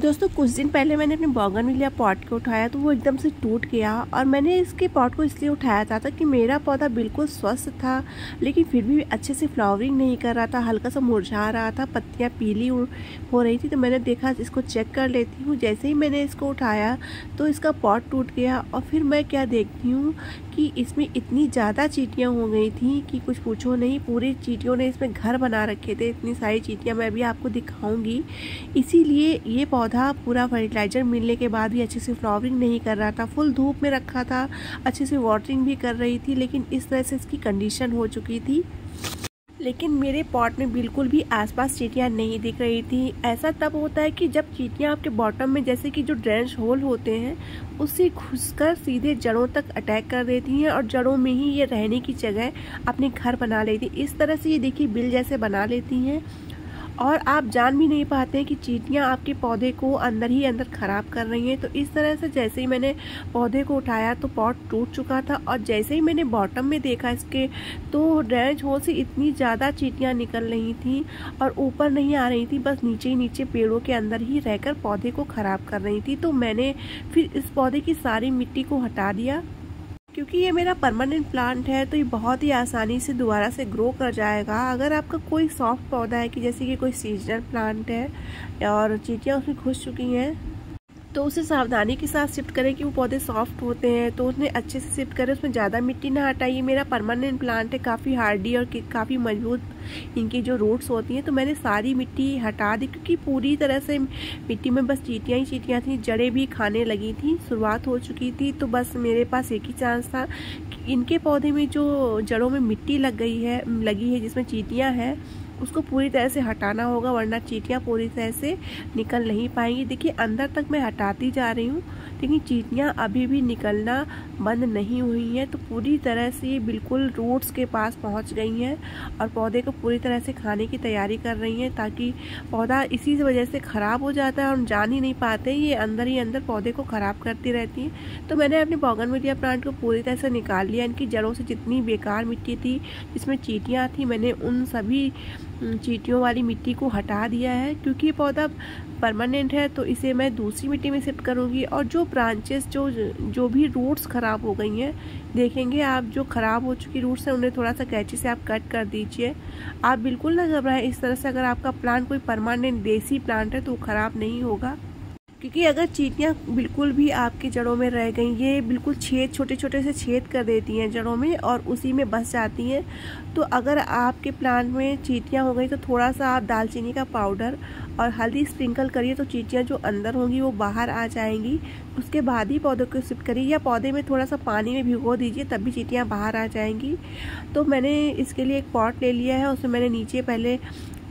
दोस्तों कुछ दिन पहले मैंने अपने बोगनविलिया पॉट को उठाया तो वो एकदम से टूट गया। और मैंने इसके पॉट को इसलिए उठाया था कि मेरा पौधा बिल्कुल स्वस्थ था, लेकिन फिर भी अच्छे से फ्लावरिंग नहीं कर रहा था, हल्का सा मुरझा रहा था, पत्तियां पीली हो रही थी। तो मैंने देखा इसको चेक कर लेती हूँ। जैसे ही मैंने इसको उठाया तो इसका पॉट टूट गया। और फिर मैं क्या देखती हूँ कि इसमें इतनी ज़्यादा चींटियाँ हो गई थी कि कुछ पूछो नहीं। पूरी चींटियों ने इसमें घर बना रखे थे, इतनी सारी चींटियाँ मैं भी आपको दिखाऊंगी। इसीलिए ये पौधा पूरा फर्टिलाइज़र मिलने के बाद भी अच्छे से फ्लावरिंग नहीं कर रहा था। फुल धूप में रखा था, अच्छे से वाटरिंग भी कर रही थी, लेकिन इस तरह से इसकी कंडीशन हो चुकी थी। लेकिन मेरे पॉट में बिल्कुल भी आसपास चींटियाँ नहीं दिख रही थी। ऐसा तब होता है कि जब चींटियाँ आपके बॉटम में, जैसे कि जो ड्रेनेज होल होते हैं, उससे घुसकर सीधे जड़ों तक अटैक कर देती हैं और जड़ों में ही ये रहने की जगह अपने घर बना लेती। इस तरह से ये देखिए बिल जैसे बना लेती हैं और आप जान भी नहीं पाते हैं कि चींटियाँ आपके पौधे को अंदर ही अंदर ख़राब कर रही हैं। तो इस तरह से जैसे ही मैंने पौधे को उठाया तो पॉट टूट चुका था। और जैसे ही मैंने बॉटम में देखा इसके, तो ड्रेनेज होल से इतनी ज़्यादा चींटियाँ निकल रही थी और ऊपर नहीं आ रही थी, बस नीचे ही नीचे पेड़ों के अंदर ही रहकर पौधे को ख़राब कर रही थी। तो मैंने फिर इस पौधे की सारी मिट्टी को हटा दिया, क्योंकि ये मेरा परमानेंट प्लांट है तो ये बहुत ही आसानी से दोबारा से ग्रो कर जाएगा। अगर आपका कोई सॉफ्ट पौधा है कि जैसे कि कोई सीजनल प्लांट है और चींटियाँ उसमें घुस चुकी हैं, तो उसे सावधानी के साथ शिफ्ट करें कि वो पौधे सॉफ्ट होते हैं तो उसमें अच्छे से शिफ्ट करें, उसमें ज़्यादा मिट्टी ना हटाइए। मेरा परमानेंट प्लांट है, काफ़ी हार्डी और काफ़ी मजबूत इनकी जो रूट्स होती हैं। तो मैंने सारी मिट्टी हटा दी, क्योंकि पूरी तरह से मिट्टी में बस चींटियाँ ही चींटियाँ थी, जड़ें भी खाने लगी थी, शुरुआत हो चुकी थी। तो बस मेरे पास एक ही चांस था कि इनके पौधे में जो जड़ों में मिट्टी लगी है जिसमें चींटियाँ हैं, उसको पूरी तरह से हटाना होगा, वरना चींटियाँ पूरी तरह से निकल नहीं पाएंगी। देखिए अंदर तक मैं हटाती जा रही हूँ, लेकिन चींटियाँ अभी भी निकलना बंद नहीं हुई हैं। तो पूरी तरह से ये बिल्कुल रूट्स के पास पहुँच गई हैं और पौधे को पूरी तरह से खाने की तैयारी कर रही हैं, ताकि पौधा इसी वजह से ख़राब हो जाता है और हम जान ही नहीं पाते, ये अंदर ही अंदर पौधे को ख़राब करती रहती हैं। तो मैंने अपने बोगनविलिया प्लांट को पूरी तरह से निकाल लिया। इनकी जड़ों से जितनी बेकार मिट्टी थी जिसमें चींटियाँ थी, मैंने उन सभी चींटियों वाली मिट्टी को हटा दिया है। क्योंकि पौधा परमानेंट है तो इसे मैं दूसरी मिट्टी में शिफ्ट करूंगी। और जो ब्रांचेस जो भी रूट्स ख़राब हो गई हैं, देखेंगे आप, जो ख़राब हो चुकी रूट्स हैं उन्हें थोड़ा सा कैंची से आप कट कर दीजिए। आप बिल्कुल ना घबराएं, इस तरह से अगर आपका प्लांट कोई परमानेंट देसी प्लांट है तो वो ख़राब नहीं होगा। क्योंकि अगर चींटियाँ बिल्कुल भी आपकी जड़ों में रह गई, ये बिल्कुल छेद, छोटे छोटे से छेद कर देती हैं जड़ों में और उसी में बस जाती हैं। तो अगर आपके प्लांट में चींटियाँ हो गई तो थोड़ा सा आप दालचीनी का पाउडर और हल्दी स्प्रिंकल करिए, तो चींटियाँ जो अंदर होंगी वो बाहर आ जाएंगी। उसके बाद ही पौधों को शिफ्ट करिए, या पौधे में थोड़ा सा पानी में भिगो दीजिए, तब भी चींटियाँ बाहर आ जाएंगी। तो मैंने इसके लिए एक पॉट ले लिया है, उसमें मैंने नीचे पहले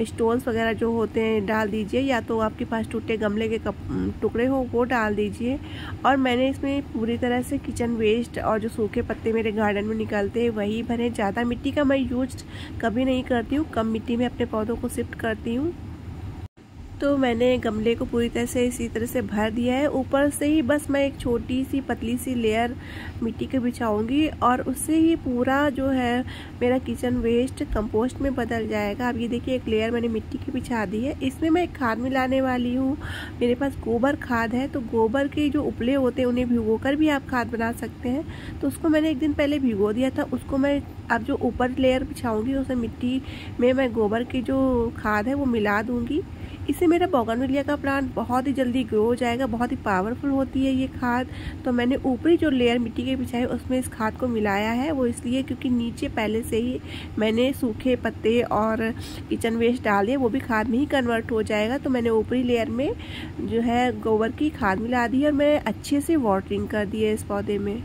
स्टोन्स वगैरह जो होते हैं डाल दीजिए, या तो आपके पास टूटे गमले के टुकड़े हो वो डाल दीजिए। और मैंने इसमें पूरी तरह से किचन वेस्ट और जो सूखे पत्ते मेरे गार्डन में निकलते हैं वही भरे। ज़्यादा मिट्टी का मैं यूज कभी नहीं करती हूँ, कम मिट्टी में अपने पौधों को शिफ्ट करती हूँ। तो मैंने गमले को पूरी तरह से इसी तरह से भर दिया है। ऊपर से ही बस मैं एक छोटी सी पतली सी लेयर मिट्टी के बिछाऊंगी और उससे ही पूरा जो है मेरा किचन वेस्ट कंपोस्ट में बदल जाएगा। अब ये देखिए एक लेयर मैंने मिट्टी की बिछा दी है। इसमें मैं एक खाद मिलाने वाली हूँ। मेरे पास गोबर खाद है, तो गोबर के जो उपले होते हैं उन्हें भिगो कर भी आप खाद बना सकते हैं। तो उसको मैंने एक दिन पहले भिगो दिया था। उसको मैं अब जो ऊपर लेयर बिछाऊंगी उसमें मिट्टी में मैं गोबर की जो खाद है वो मिला दूंगी। इससे मेरा बोगनविलिया का प्लांट बहुत ही जल्दी ग्रो हो जाएगा। बहुत ही पावरफुल होती है ये खाद। तो मैंने ऊपरी जो लेयर मिट्टी के बिछाई उसमें इस खाद को मिलाया है, वो इसलिए क्योंकि नीचे पहले से ही मैंने सूखे पत्ते और किचन वेस्ट डाल दिए, वो भी खाद में ही कन्वर्ट हो जाएगा। तो मैंने ऊपरी लेयर में जो है गोबर की खाद मिला दी और मैं अच्छे से वाटरिंग कर दी है इस पौधे में।